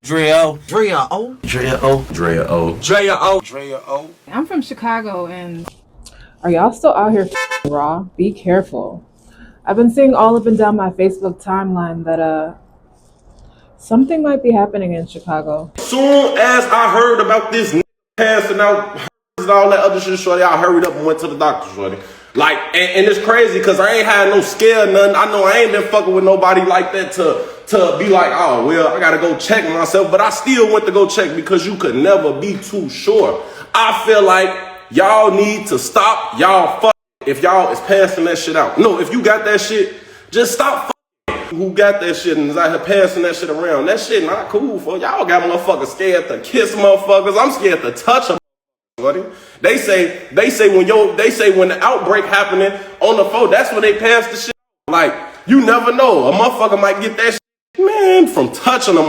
Drea O. Drea O. Drea O. Drea O. Drea O. Drea O. I'm from Chicago, and are y'all still out here raw? Be careful. I've been seeing all up and down my Facebook timeline that something might be happening in Chicago. Soon as I heard about this passing out and all that other shit, shorty, I hurried up and went to the doctor, shorty. Like, and it's crazy because I ain't had no scare, nothing. I know I ain't been fucking with nobody like that to be like, oh, well, I gotta go check myself. But I still went to go check because you could never be too sure. I feel like y'all need to stop y'all fucking if y'all is passing that shit out. No, if you got that shit, just stop fucking who got that shit and is out here passing that shit around. That shit not cool for y'all. Got motherfuckers scared to kiss motherfuckers. I'm scared to touch them. They say when the outbreak happening on the phone, that's when they pass the shit. Like, you never know. A motherfucker might get that shit, man, from touching them.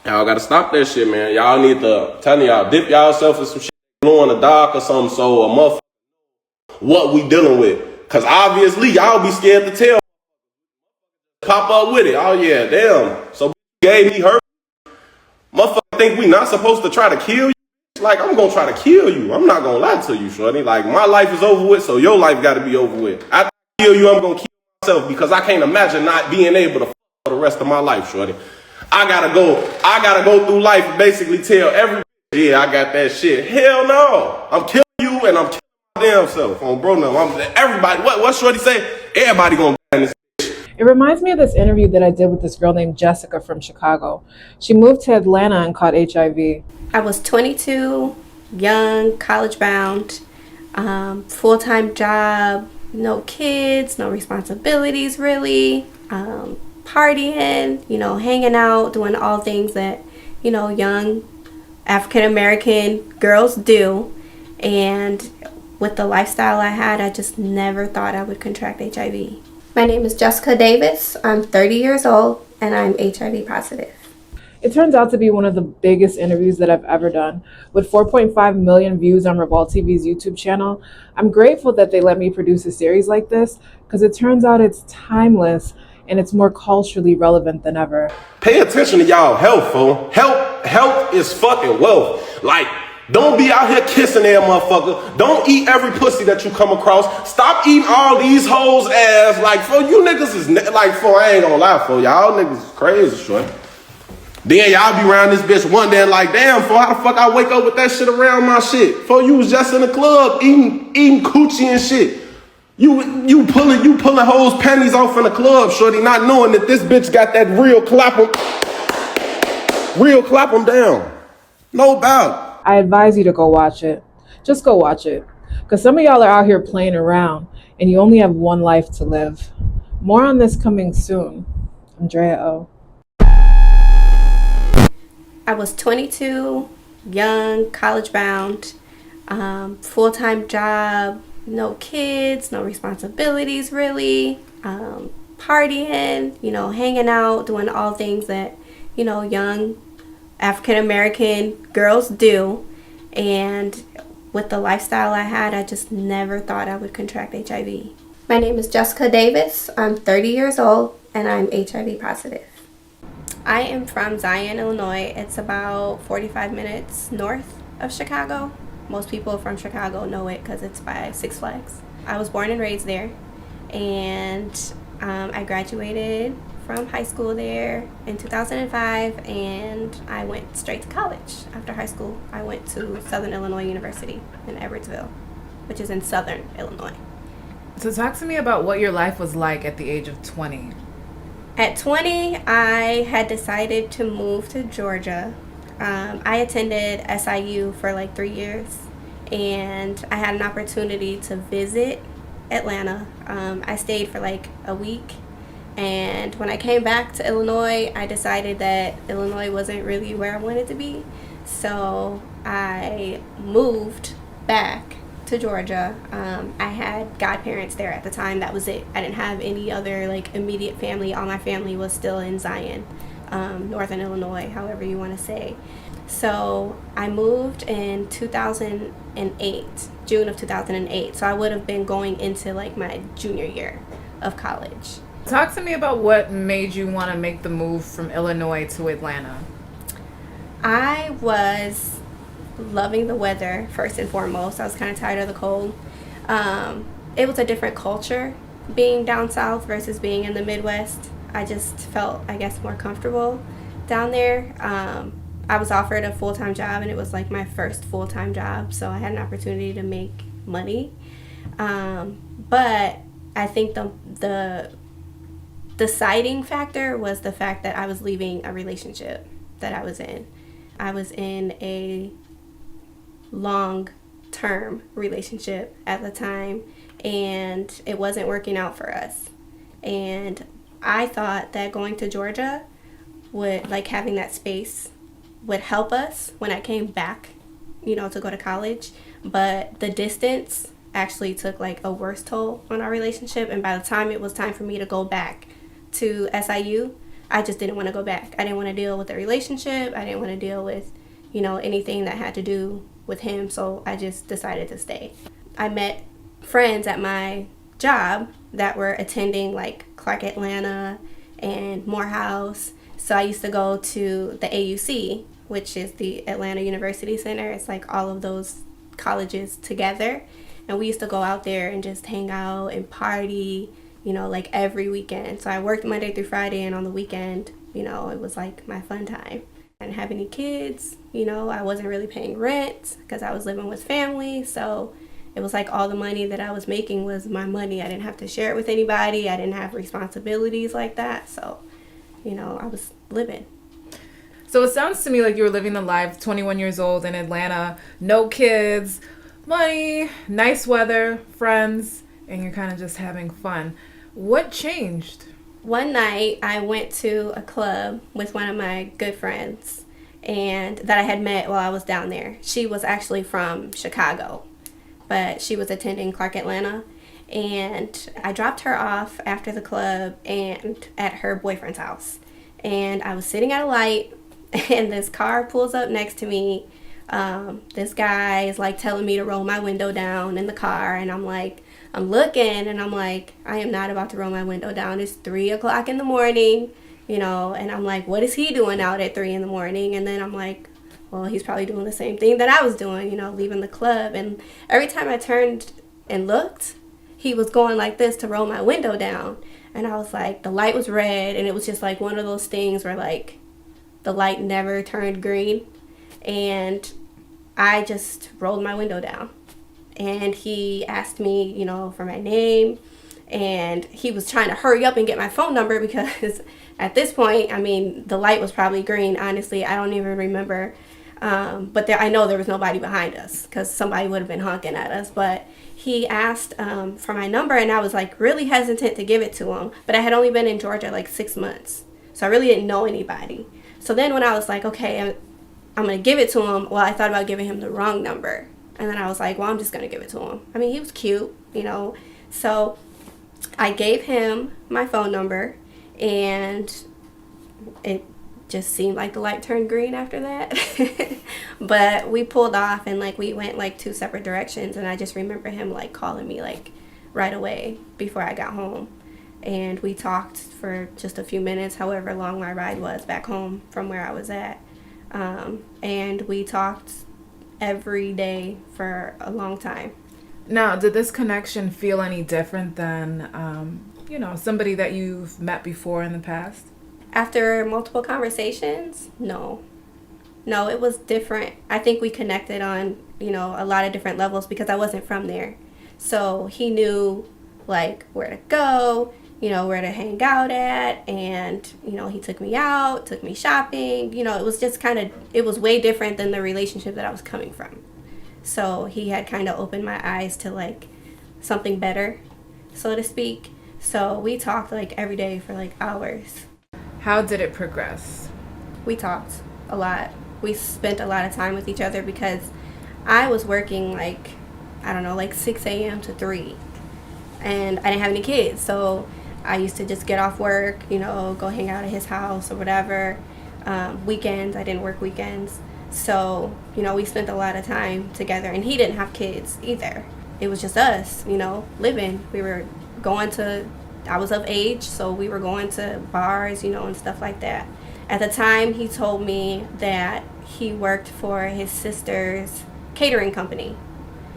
Y'all gotta stop that shit, man. Y'all need to tell y'all, dip y'allself in some shit, blow in the dark or something, so a motherfucker what we dealing with. Cause obviously y'all be scared to tell. Pop up with it. Oh yeah, damn. So gave me hurt. Motherfucker think we not supposed to try to kill you? Like, I'm gonna try to kill you. I'm not gonna lie to you, shorty. Like, my life is over with, so your life gotta be over with. After I kill you, I'm gonna kill myself because I can't imagine not being able to f for the rest of my life, shorty. I gotta go through life and basically tell everybody, yeah, I got that shit. Hell no. I'm killing you and I'm killing my damn self. On bro, no. Everybody, what shorty say? Everybody gonna die in this. It reminds me of this interview that I did with this girl named Jessica from Chicago. She moved to Atlanta and caught HIV. I was 22, young, college-bound, full-time job, no kids, no responsibilities really, partying, hanging out, doing all things that, young African-American girls do. And with the lifestyle I had, I just never thought I would contract HIV. My name is Jessica Davis. I'm 30 years old, and I'm HIV positive. It turns out to be one of the biggest interviews that I've ever done. With 4.5 million views on Revolt TV's YouTube channel, I'm grateful that they let me produce a series like this because it turns out it's timeless and it's more culturally relevant than ever. Pay attention to y'all health, fool. Health is fucking wealth. Like, don't be out here kissing that motherfucker. Don't eat every pussy that you come across. Stop eating all these hoes ass. Like, for you niggas is like, for I ain't gonna lie, for y'all niggas is crazy, short. Then y'all be around this bitch one day like, damn, for how the fuck I wake up with that shit around my shit? For you was just in the club eating coochie and shit. You pulling hoes panties off in the club, shorty, not knowing that this bitch got that real clap 'em down. No doubt. I advise you to go watch it. Just go watch it. Because some of y'all are out here playing around and you only have one life to live. More on this coming soon. I'm Drea O. I was 22, young, college-bound, full-time job, no kids, no responsibilities really, partying, hanging out, doing all things that, young African-American girls do. And with the lifestyle I had, I just never thought I would contract HIV. My name is Jessica Davis. I'm 30 years old, and I'm HIV positive. I am from Zion, Illinois. It's about 45 minutes north of Chicago. Most people from Chicago know it because it's by Six Flags. I was born and raised there, and I graduated from high school there in 2005, and I went straight to college. After high school, I went to Southern Illinois University in Edwardsville, which is in Southern Illinois. So talk to me about what your life was like at the age of 20. At 20, I had decided to move to Georgia. I attended SIU for like 3 years, and I had an opportunity to visit Atlanta. I stayed for like a week, and when I came back to Illinois, I decided that Illinois wasn't really where I wanted to be. So I moved back to Georgia. I had godparents there at the time. That was it. I didn't have any other like immediate family. All my family was still in Zion, Northern Illinois, however you want to say. So I moved in 2008, June of 2008. So I would have been going into like my junior year of college. Talk to me about what made you want to make the move from Illinois to Atlanta. I was loving the weather first and foremost. I was kind of tired of the cold. It was a different culture being down south versus being in the Midwest. I just felt, I guess, more comfortable down there. I was offered a full-time job, and it was like my first full-time job, so I had an opportunity to make money. But I think the deciding factor was the fact that I was leaving a relationship that I was in. I was in a long-term relationship at the time, and it wasn't working out for us. And I thought that going to Georgia would, like, having that space would help us when I came back, to go to college. But the distance actually took like a worse toll on our relationship. And by the time it was time for me to go back to SIU, I just didn't want to go back. I didn't want to deal with the relationship. I didn't want to deal with, anything that had to do with him. So I just decided to stay. I met friends at my job that were attending like Clark Atlanta and Morehouse. So I used to go to the AUC, which is the Atlanta University Center. It's like all of those colleges together. And we used to go out there and just hang out and party, like every weekend. So I worked Monday through Friday, and on the weekend, it was like my fun time. I didn't have any kids, I wasn't really paying rent because I was living with family. So it was like all the money that I was making was my money. I didn't have to share it with anybody. I didn't have responsibilities like that. So, I was living. So it sounds to me like you were living the life, 21 years old in Atlanta, no kids, money, nice weather, friends, and you're kind of just having fun. What changed? One night I went to a club with one of my good friends and that I had met while I was down there. She was actually from Chicago, but she was attending Clark Atlanta. And I dropped her off after the club and at her boyfriend's house. And I was sitting at a light, and this car pulls up next to me. This guy is like telling me to roll my window down in the car, and I'm looking, and I'm like, I am not about to roll my window down. It's 3:00 in the morning, and I'm like, what is he doing out at 3 a.m? And then I'm like, well, he's probably doing the same thing that I was doing, leaving the club. And every time I turned and looked, he was going like this to roll my window down. And I was like, the light was red, and it was just like one of those things where like the light never turned green. And I just rolled my window down. And he asked me, for my name. And he was trying to hurry up and get my phone number because at this point, the light was probably green. Honestly, I don't even remember. But I know there was nobody behind us because somebody would have been honking at us. But he asked for my number, and I was like really hesitant to give it to him. But I had only been in Georgia like 6 months. So I really didn't know anybody. So then when I was like, okay, I'm going to give it to him, well, I thought about giving him the wrong number. And then I was like, well, I'm just going to give it to him. He was cute, So I gave him my phone number, and it just seemed like the light turned green after that. But we pulled off, and like we went like 2 separate directions, and I just remember him like calling me like right away before I got home. And we talked for just a few minutes, however long my ride was back home from where I was at. And we talked every day for a long time. Now, did this connection feel any different than, somebody that you've met before in the past? After multiple conversations, no, it was different. I think we connected on, a lot of different levels because I wasn't from there. So he knew like where to go, where to hang out at, and, he took me out, took me shopping. It was just it was way different than the relationship that I was coming from. So he had kind of opened my eyes to like something better, so to speak. So we talked like every day for like hours. How did it progress? We talked a lot. We spent a lot of time with each other because I was working like, 6 a.m. to 3. And I didn't have any kids. So I used to just get off work, go hang out at his house or whatever. Weekends, I didn't work weekends. So, we spent a lot of time together. And he didn't have kids either. It was just us, living. We were going to I was of age, so we were going to bars, and stuff like that. At the time, he told me that he worked for his sister's catering company.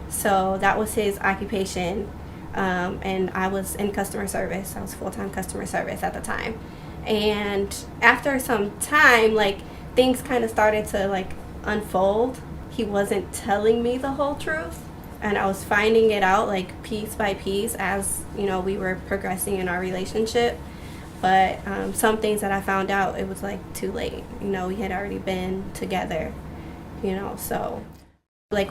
So that was his occupation. And I was in customer service. I was full-time customer service at the time. And after some time, things kind of started to unfold. He wasn't telling me the whole truth, and I was finding it out piece by piece as we were progressing in our relationship. But some things that I found out, it was too late. We had already been together. So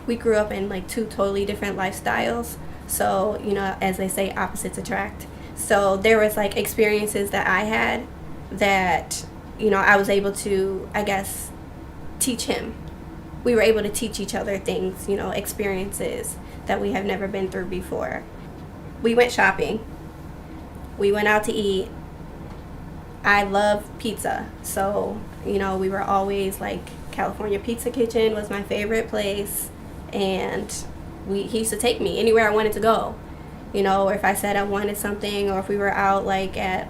we grew up in two totally different lifestyles. So as they say, opposites attract. So there was experiences that I had that I was able to, I guess, teach him. We were able to teach each other things, experiences that we have never been through before. We went shopping. We went out to eat. I love pizza. So, we were always California Pizza Kitchen was my favorite place. And he used to take me anywhere I wanted to go. Or if I said I wanted something, or if we were out at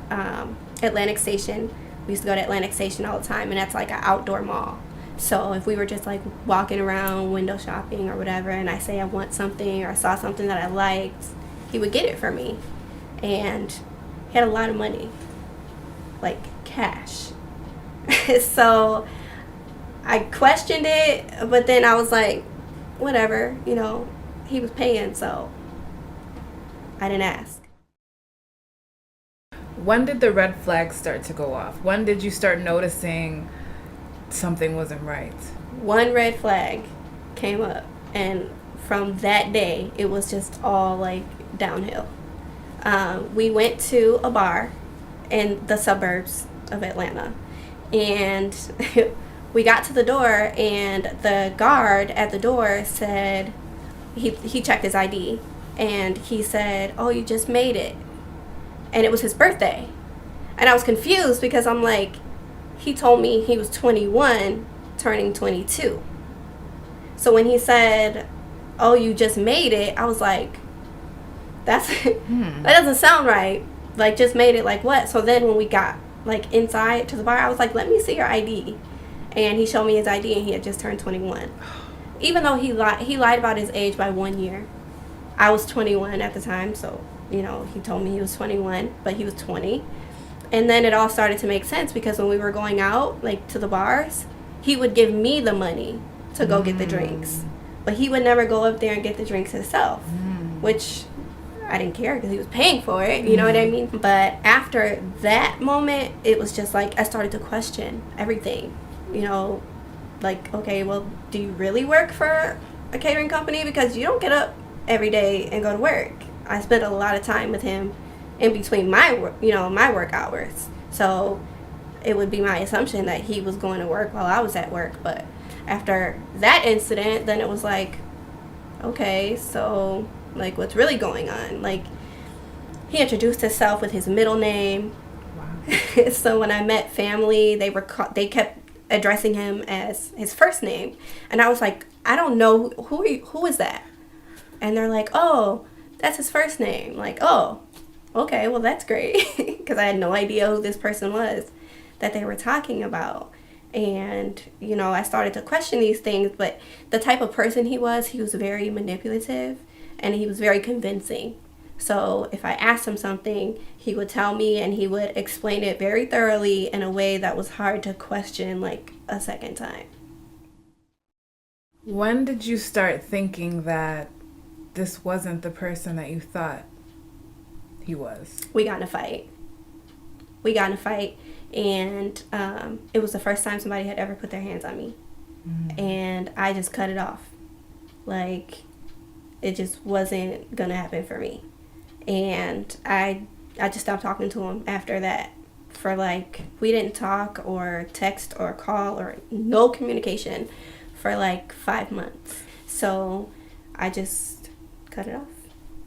Atlantic Station. We used to go to Atlantic Station all the time, and that's an outdoor mall. So if we were just walking around window shopping or whatever, and I say I want something or I saw something that I liked, he would get it for me. And he had a lot of money, cash. So I questioned it, but then I was whatever, he was paying, so I didn't ask. When did the red flags start to go off? When did you start noticing something wasn't right? One red flag came up, and from that day, it was just all downhill. We went to a bar in the suburbs of Atlanta, and we got to the door, and the guard at the door said, he checked his ID, and he said, "Oh, you just made it." And it was his birthday. And I was confused because I'm he told me he was 21, turning 22. So when he said, "Oh, you just made it," I was that doesn't sound right. Just made it what? So then when we got inside to the bar, I was "Let me see your ID." And he showed me his ID, and he had just turned 21. Even though he lied about his age by 1 year. I was 21 at the time, so he told me he was 21, but he was 20. And then it all started to make sense because when we were going out, to the bars, he would give me the money to go get the drinks. But he would never go up there and get the drinks himself, which I didn't care because he was paying for it, you know what I mean? But after that moment, it was just I started to question everything, okay, well, do you really work for a catering company? Because you don't get up every day and go to work. I spent a lot of time with him in between my work hours. So it would be my assumption that he was going to work while I was at work. But after that incident, then it was okay, so what's really going on? He introduced himself with his middle name. Wow. So when I met family, they kept addressing him as his first name, and I was I don't know who is that? And they're "Oh, that's his first name." Oh, okay, well, that's great. Because I had no idea who this person was that they were talking about. And, I started to question these things. But the type of person he was very manipulative. And he was very convincing. So if I asked him something, he would tell me, and he would explain it very thoroughly in a way that was hard to question a second time. When did you start thinking that this wasn't the person that you thought he was? We got in a fight. And it was the first time somebody had ever put their hands on me. And I just cut it off. It just wasn't gonna happen for me. And I just stopped talking to him after that. For we didn't talk or text or call or no communication for 5 months. So I just cut it off.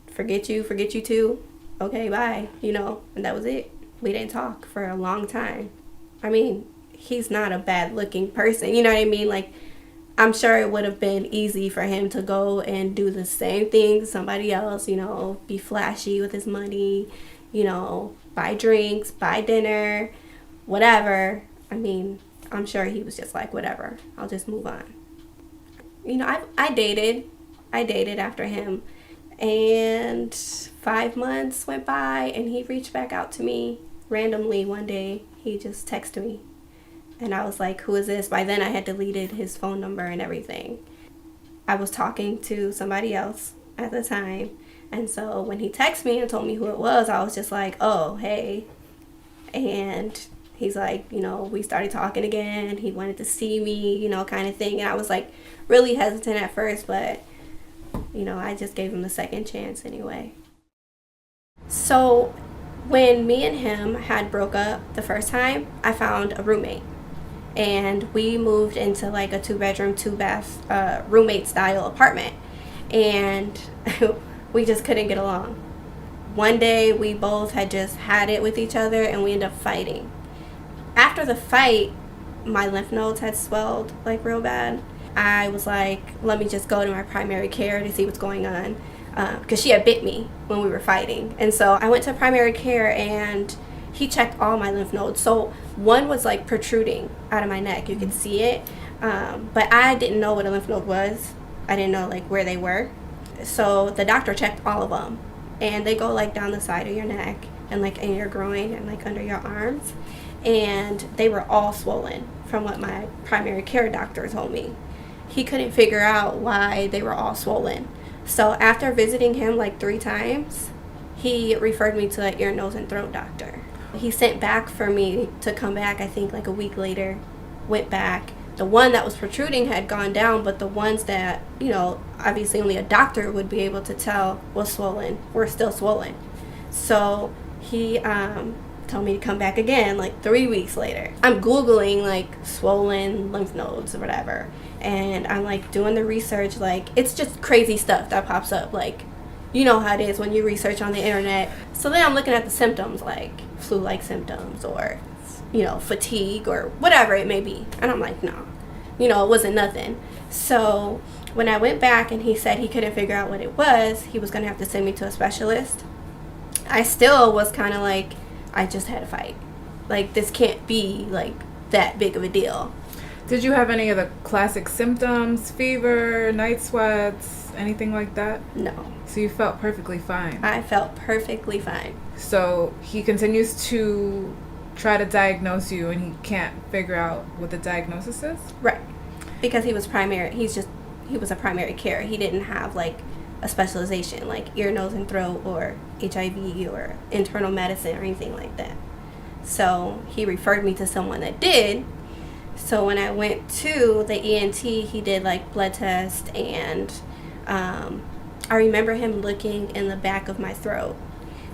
Forget you too. Okay, bye. And that was it. We didn't talk for a long time. I mean, he's not a bad looking person. You know what I mean? I'm sure it would have been easy for him to go and do the same thing to somebody else, be flashy with his money, buy drinks, buy dinner, whatever. I mean, I'm sure he was just like, whatever, I'll just move on. I dated after him, and 5 months went by, and he reached back out to me randomly one day. He just texted me, and I was like, who is this? By then I had deleted his phone number and everything. I was talking to somebody else at the time, and so when he texted me and told me who it was, I was just like, oh, hey. And he's like, we started talking again. He wanted to see me, kind of thing. And I was like really hesitant at first, but, I just gave him a second chance anyway. So when me and him had broke up the first time, I found a roommate. And we moved into like a 2-bedroom, 2-bath roommate style apartment. And we just couldn't get along. One day we both had just had it with each other, and we ended up fighting. After the fight, my lymph nodes had swelled like real bad. I was like, let me just go to my primary care to see what's going on, because she had bit me when we were fighting. And so I went to primary care, and he checked all my lymph nodes. So one was like protruding out of my neck. You could see it, but I didn't know what a lymph node was. I didn't know like where they were. So the doctor checked all of them, and they go like down the side of your neck and like in your groin and like under your arms. And they were all swollen from what my primary care doctor told me. He couldn't figure out why they were all swollen. So after visiting him like 3 times, he referred me to an ear, nose, and throat doctor. He sent back for me to come back, I think like a week later. Went back. The one that was protruding had gone down, but the ones that, obviously only a doctor would be able to tell was swollen, were still swollen. So he told me to come back again like 3 weeks later. I'm Googling like swollen lymph nodes or whatever, and I'm like doing the research. Like, it's just crazy stuff that pops up, like, you know how it is when you research on the internet. So then I'm looking at the symptoms, like flu-like symptoms or fatigue or whatever it may be, and I'm like, no, it wasn't nothing. So when I went back and he said he couldn't figure out what it was, he was gonna have to send me to a specialist, I still was kind of like, I just had a fight. Like, this can't be like that big of a deal. Did you have any of the classic symptoms? Fever, night sweats, anything like that? No. So you felt perfectly fine? I felt perfectly fine. So he continues to try to diagnose you, and he can't figure out what the diagnosis is? Right. Because he was a primary care. He didn't have like a specialization like ear, nose, and throat or HIV or internal medicine or anything like that. So he referred me to someone that did. So when I went to the ENT, he did like blood test, and I remember him looking in the back of my throat.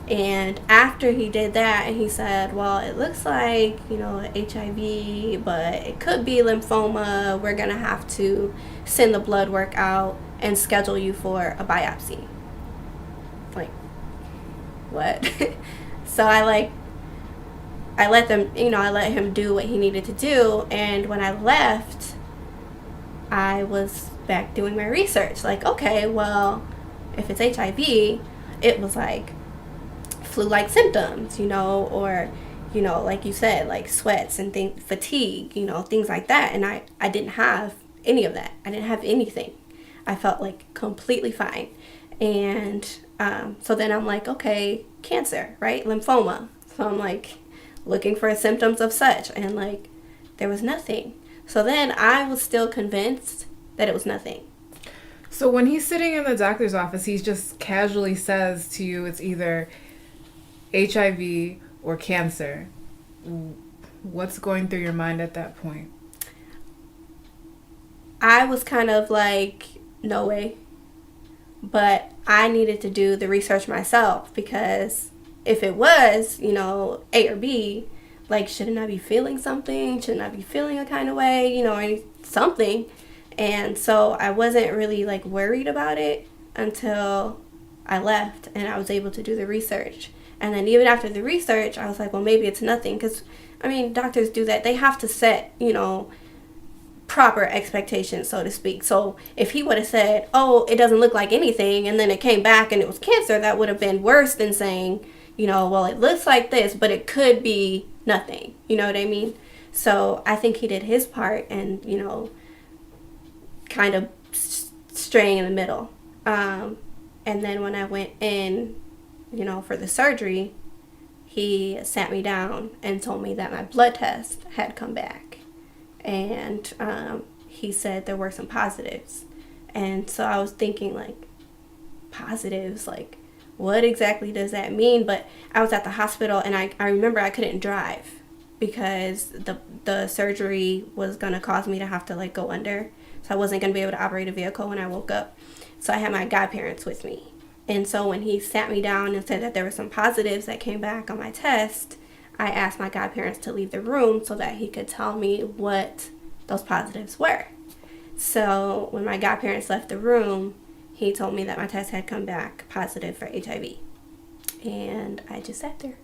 And after he did that, and he said, well, it looks like, HIV, but it could be lymphoma. We're going to have to send the blood work out and schedule you for a biopsy. Like, what? So I let him do what he needed to do. And when I left, I was back doing my research. Like, okay, well, if it's HIV, it was like flu-like symptoms, or, like you said, like sweats and fatigue, things like that. And I didn't have any of that. I didn't have anything. I felt like completely fine. And so then I'm like, okay, cancer, right? Lymphoma. So I'm like looking for symptoms of such, and like there was nothing. So then I was still convinced that it was nothing. So when he's sitting in the doctor's office, he just casually says to you it's either HIV or cancer. What's going through your mind at that point? I was kind of like, no way. But I needed to do the research myself, because if it was, A or B, like, shouldn't I be feeling something? Shouldn't I be feeling a kind of way, or something? And so I wasn't really like worried about it until I left and I was able to do the research. And then even after the research, I was like, well, maybe it's nothing. Because, doctors do that. They have to set, proper expectations, so to speak. So if he would have said, oh, it doesn't look like anything, and then it came back and it was cancer, that would have been worse than saying, well, it looks like this, but it could be nothing. You know what I mean? So I think he did his part and, kind of straying in the middle. And then when I went in, for the surgery, he sat me down and told me that my blood test had come back. And he said there were some positives. And so I was thinking, like, positives? Like, what exactly does that mean? But I was at the hospital, and I remember I couldn't drive because the surgery was going to cause me to have to, like, go under. So I wasn't going to be able to operate a vehicle when I woke up. So I had my godparents with me. And so when he sat me down and said that there were some positives that came back on my test, I asked my godparents to leave the room so that he could tell me what those positives were. So when my godparents left the room, he told me that my test had come back positive for HIV. And I just sat there.